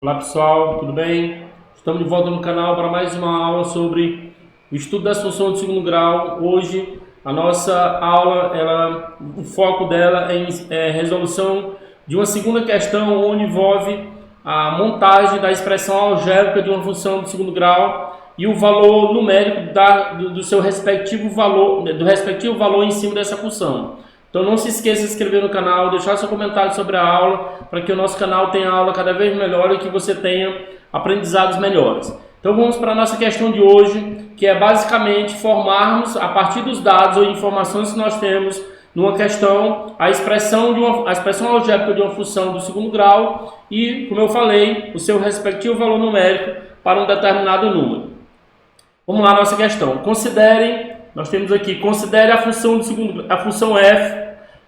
Olá pessoal, tudo bem? Estamos de volta no canal para mais uma aula sobre o estudo das funções de segundo grau. Hoje a nossa aula, o foco dela é resolução de uma segunda questão onde envolve a montagem da expressão algébrica de uma função de segundo grau e o valor numérico do seu respectivo valor em cima dessa função. Então não se esqueça de se inscrever no canal, deixar seu comentário sobre a aula, para que o nosso canal tenha aula cada vez melhor e que você tenha aprendizados melhores. Então vamos para a nossa questão de hoje, que é basicamente formarmos, a partir dos dados ou informações que nós temos numa questão, a expressão algébrica de uma função do segundo grau e, como eu falei, o seu respectivo valor numérico para um determinado número. Vamos lá, nossa questão. Nós temos aqui, considere a função f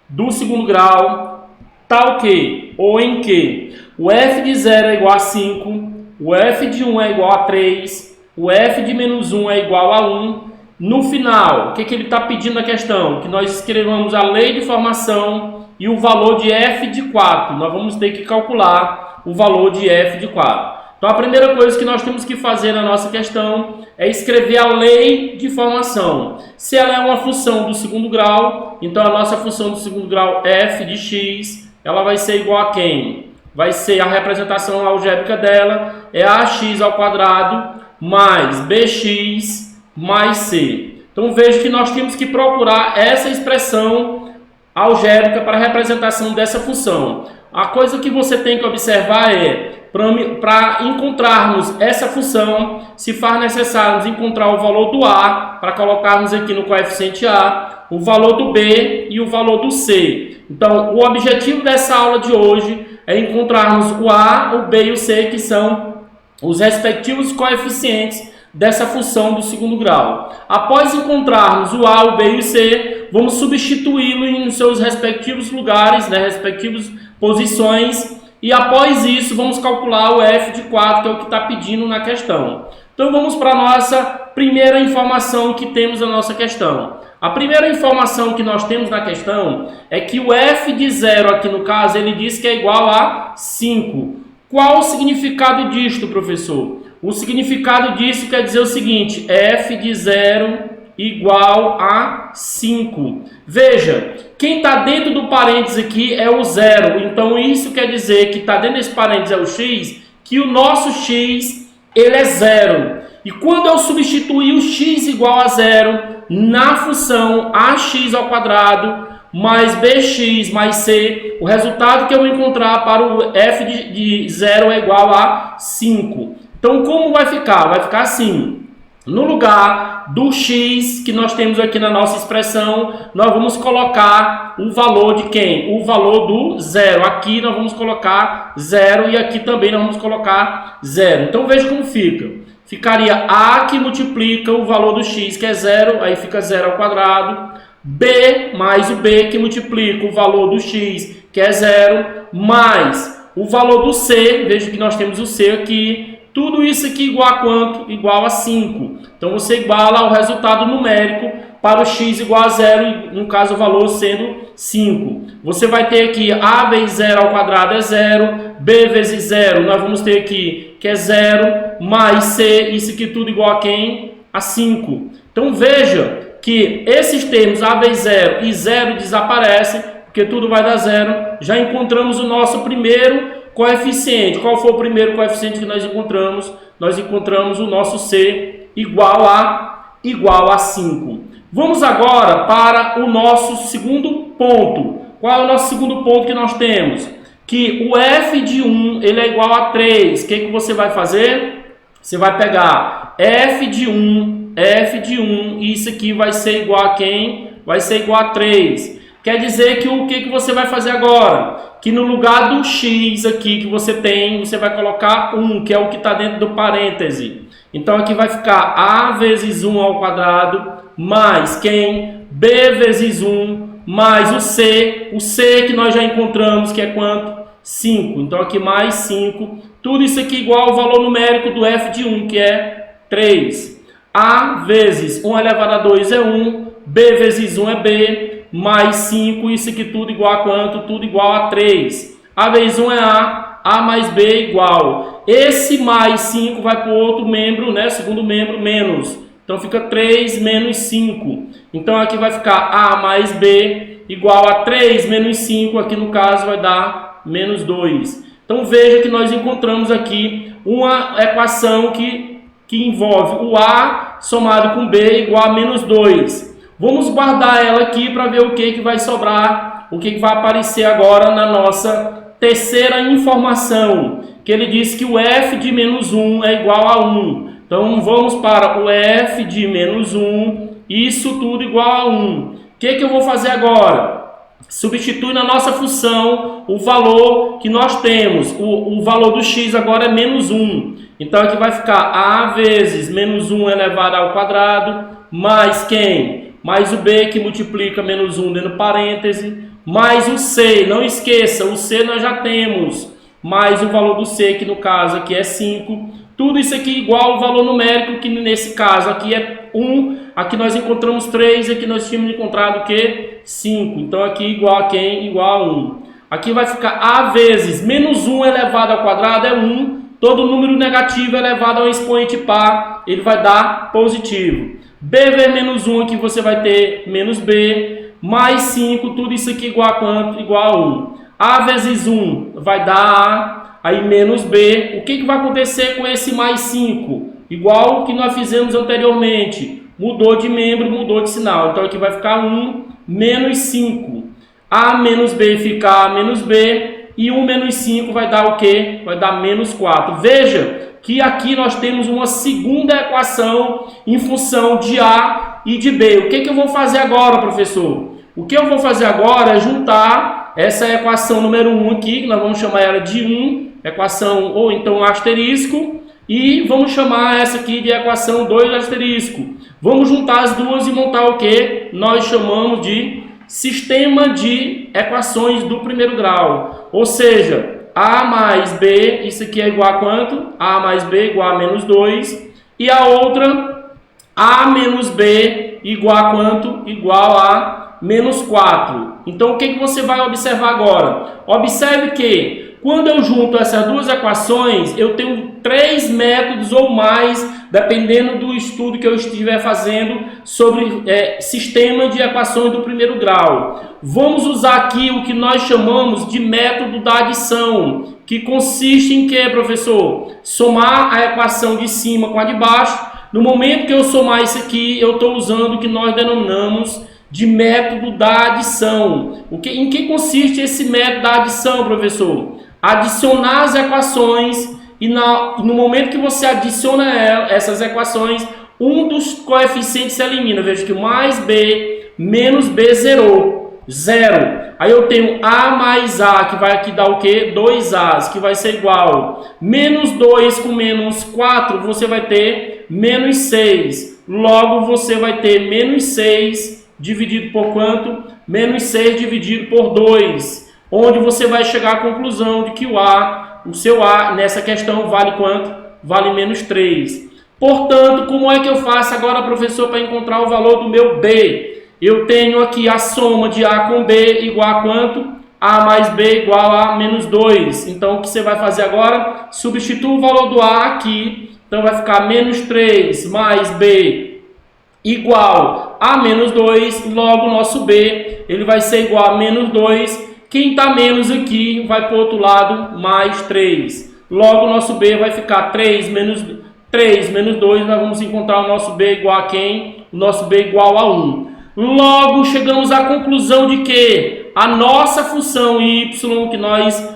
do segundo grau, tal que, ou em que, o f de 0 é igual a 5, o f de 1 é igual a 3, o f de menos 1 é igual a 1. No final, o que ele está pedindo na questão? Que nós escrevamos a lei de formação e o valor de f de 4. Nós vamos ter que calcular o valor de f de 4. Então, a primeira coisa que nós temos que fazer na nossa questão é escrever a lei de formação. Se ela é uma função do segundo grau, então a nossa função do segundo grau f de x, ela vai ser igual a quem? Vai ser a representação algébrica dela, é ax ao quadrado mais bx mais c. Então, veja que nós temos que procurar essa expressão algébrica para a representação dessa função. A coisa que você tem que observar é, para encontrarmos essa função, se faz necessário encontrar o valor do A, para colocarmos aqui no coeficiente A, o valor do B e o valor do C. Então, o objetivo dessa aula de hoje é encontrarmos o A, o B e o C, que são os respectivos coeficientes dessa função do segundo grau. Após encontrarmos o A, o B e o C, vamos substituí-lo em seus respectivos lugares, respectivas posições, e após isso vamos calcular o f de 4, que é o que está pedindo na questão. Então vamos para a nossa primeira informação que temos na nossa questão. A primeira informação que nós temos na questão é que o f de 0 aqui no caso, ele diz que é igual a 5. Qual o significado disto, professor? O significado disso quer dizer o seguinte, f de 0 igual a 5. Veja, quem está dentro do parênteses aqui é o 0. Então, isso quer dizer que está dentro desse parênteses é o x, que o nosso x ele é 0. E quando eu substituir o x igual a 0 na função ax ao quadrado mais bx mais c, o resultado que eu vou encontrar para o f de 0 é igual a 5. Então, como vai ficar? Vai ficar assim. No lugar do x que nós temos aqui na nossa expressão, nós vamos colocar o valor de quem? O valor do 0. Aqui nós vamos colocar 0 e aqui também nós vamos colocar 0. Então veja como fica. Ficaria a que multiplica o valor do x, que é 0, aí fica 0 ao quadrado, b mais o b que multiplica o valor do x, que é 0, mais o valor do c, veja que nós temos o c aqui. Tudo isso aqui igual a quanto? Igual a 5. Então, você iguala o resultado numérico para o x igual a 0, no caso o valor sendo 5. Você vai ter aqui a vezes 0 ao quadrado é 0, b vezes 0, nós vamos ter aqui que é 0, mais c, isso aqui tudo igual a quem? A 5. Então, veja que esses termos a vezes 0 e 0 desaparecem, porque tudo vai dar 0. Já encontramos o nosso primeiro coeficiente. Qual foi o primeiro coeficiente que nós encontramos? Nós encontramos o nosso C igual a 5. Vamos agora para o nosso segundo ponto. Qual é o nosso segundo ponto que nós temos? Que o f de 1 ele é igual a 3. O que você vai fazer? Você vai pegar f de 1, e isso aqui vai ser igual a quem? Vai ser igual a 3. Quer dizer que o que você vai fazer agora? Que no lugar do x aqui que você tem, você vai colocar 1, que é o que está dentro do parêntese. Então aqui vai ficar a vezes 1 ao quadrado, mais quem? B vezes 1, mais o C que nós já encontramos, que é quanto? 5. Então aqui mais 5. Tudo isso aqui igual ao valor numérico do f de 1, que é 3. A vezes 1 elevado a 2 é 1, B vezes 1 é B, mais 5, isso aqui tudo igual a quanto? Tudo igual a 3. A vezes 1 é A mais B é igual. esse mais 5 vai para o outro membro, né? Segundo membro, menos. Então fica 3 menos 5. Então aqui vai ficar A mais B igual a 3 menos 5. Aqui no caso vai dar menos 2. Então veja que nós encontramos aqui uma equação que envolve o A somado com B igual a menos 2. Vamos guardar ela aqui para ver o que vai sobrar, o que vai aparecer agora na nossa terceira informação, que ele diz que o f de menos 1 é igual a 1. Então vamos para o f de menos 1, isso tudo igual a 1. O que eu vou fazer agora? Substitui na nossa função o valor que nós temos. O valor do x agora é menos 1. Então aqui vai ficar a vezes menos 1 elevado ao quadrado, mais quem? Mais o b que multiplica menos 1 dentro do parêntese, mais o c, não esqueça, o c nós já temos, mais o valor do c, que no caso aqui é 5. Tudo isso aqui igual ao valor numérico, que nesse caso aqui é 1, aqui nós encontramos 3, aqui nós tínhamos encontrado o que? 5. Então aqui igual a quem? Igual a 1. Aqui vai ficar a vezes menos 1 elevado ao quadrado é 1, todo número negativo elevado a um expoente par, ele vai dar positivo. B vezes menos 1 aqui você vai ter menos B, mais 5, tudo isso aqui igual a quanto? Igual a 1. A vezes 1 vai dar A, aí menos B. O que vai acontecer com esse mais 5? Igual que nós fizemos anteriormente. Mudou de membro, mudou de sinal. Então aqui vai ficar 1 menos 5. A menos B fica A menos B. E 1 menos 5 vai dar o quê? Vai dar menos 4. Veja que aqui nós temos uma segunda equação em função de A e de B. O que eu vou fazer agora, professor? O que eu vou fazer agora é juntar essa equação número 1 aqui, que nós vamos chamar ela de 1, equação ou então asterisco, e vamos chamar essa aqui de equação 2 asterisco. Vamos juntar as duas e montar o que nós chamamos de sistema de equações do primeiro grau. Ou seja, A mais B, isso aqui é igual a quanto? A mais B igual a menos 2. E a outra, A menos B igual a quanto? Igual a menos 4. Então, o que você vai observar agora? Observe que, quando eu junto essas duas equações, eu tenho 3 métodos ou mais, dependendo do estudo que eu estiver fazendo sobre sistema de equações do primeiro grau. Vamos usar aqui o que nós chamamos de método da adição, que consiste em que, professor? Somar a equação de cima com a de baixo. No momento que eu somar isso aqui, eu estou usando o que nós denominamos de método da adição. Em que consiste esse método da adição, professor? Adicionar as equações e no momento que você adiciona essas equações, um dos coeficientes se elimina. Veja que mais B menos B zerou. 0. Aí eu tenho A mais A, que vai aqui dar o quê? 2As, que vai ser igual. Menos 2 com menos 4, você vai ter menos 6. Logo, você vai ter menos 6 dividido por quanto? Menos 6 dividido por 2. Onde você vai chegar à conclusão de que o seu A nessa questão vale quanto? Vale menos 3. Portanto, como é que eu faço agora, professor, para encontrar o valor do meu B? Eu tenho aqui a soma de A com B igual a quanto? A mais B igual a menos 2. Então, o que você vai fazer agora? Substitua o valor do A aqui. Então, vai ficar menos 3 mais B igual a menos 2. Logo, o nosso B ele vai ser igual a menos 2. Quem está menos aqui vai para o outro lado, mais 3. Logo, o nosso B vai ficar 3 menos 2. Nós vamos encontrar o nosso B igual a quem? O nosso B igual a 1. Logo, chegamos à conclusão de que a nossa função y, que nós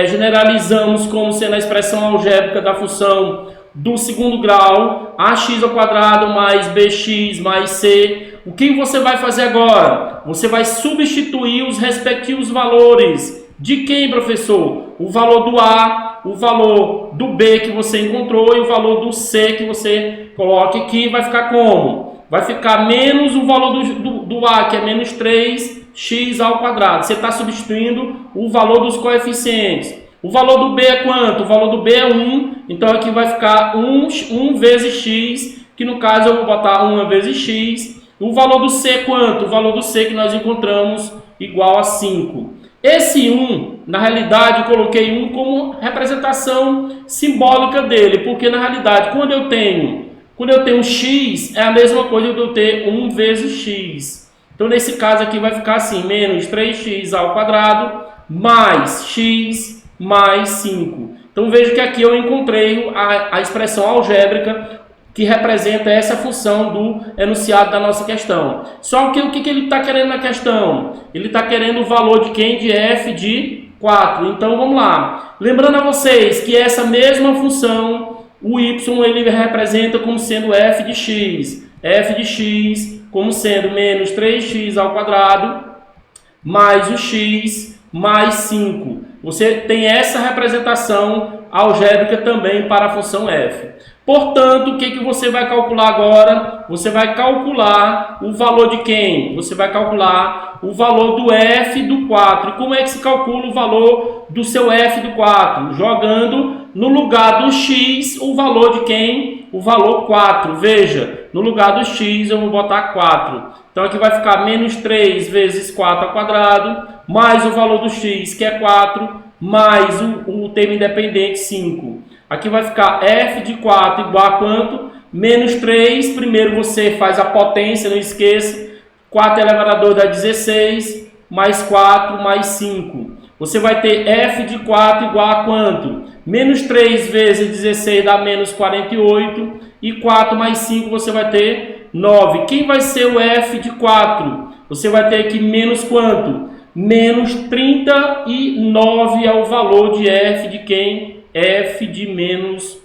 generalizamos como sendo a expressão algébrica da função do segundo grau, ax ao quadrado mais bx mais c. O que você vai fazer agora? Você vai substituir os respectivos valores. De quem, professor? O valor do A, o valor do B que você encontrou e o valor do C que você coloca aqui. Vai ficar como? Vai ficar menos o valor do A, que é menos 3x ao quadrado. Você está substituindo o valor dos coeficientes. O valor do B é quanto? O valor do B é 1. Então aqui vai ficar 1 vezes x, que no caso eu vou botar 1 vezes x. O valor do C é quanto? O valor do C que nós encontramos igual a 5. Esse 1, na realidade, eu coloquei 1 como representação simbólica dele, porque na realidade, quando eu tenho x, é a mesma coisa que eu ter 1 vezes x. Então, nesse caso aqui vai ficar assim, menos 3x ao quadrado, mais x, mais 5. Então, veja que aqui eu encontrei a expressão algébrica que representa essa função do enunciado da nossa questão. Só que o que ele está querendo na questão? Ele está querendo o valor de quem? De f de 4. Então, vamos lá. Lembrando a vocês que essa mesma função, o y, ele representa como sendo f de x. F de x como sendo menos 3x ao quadrado, mais o x, mais 5. Você tem essa representação algébrica também para a função f. Portanto, o que você vai calcular agora? Você vai calcular o valor de quem? Você vai calcular o valor do f do 4. E como é que se calcula o valor do seu f do 4? Jogando no lugar do x o valor de quem? O valor 4. Veja, no lugar do x eu vou botar 4. Então aqui vai ficar menos 3 vezes 4 ao quadrado, mais o valor do x, que é 4, mais o termo independente, 5. Aqui vai ficar f de 4 igual a quanto? Menos 3. Primeiro você faz a potência, não esqueça. 4 elevado a 2 dá 16, mais 4, mais 5. Você vai ter f de 4 igual a quanto? Menos 3 vezes 16 dá menos 48. E 4 mais 5 você vai ter 9. Quem vai ser o f de 4? Você vai ter aqui menos quanto? Menos 39 é o valor de f de quem? F de menos...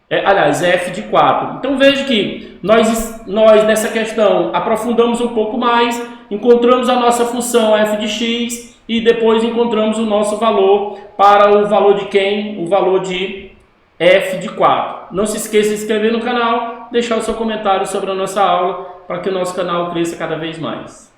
f de 4. Então veja que nós nessa questão aprofundamos um pouco mais, encontramos a nossa função f de x e depois encontramos o nosso valor para o valor de quem? O valor de f de 4. Não se esqueça de se inscrever no canal, deixar o seu comentário sobre a nossa aula para que o nosso canal cresça cada vez mais.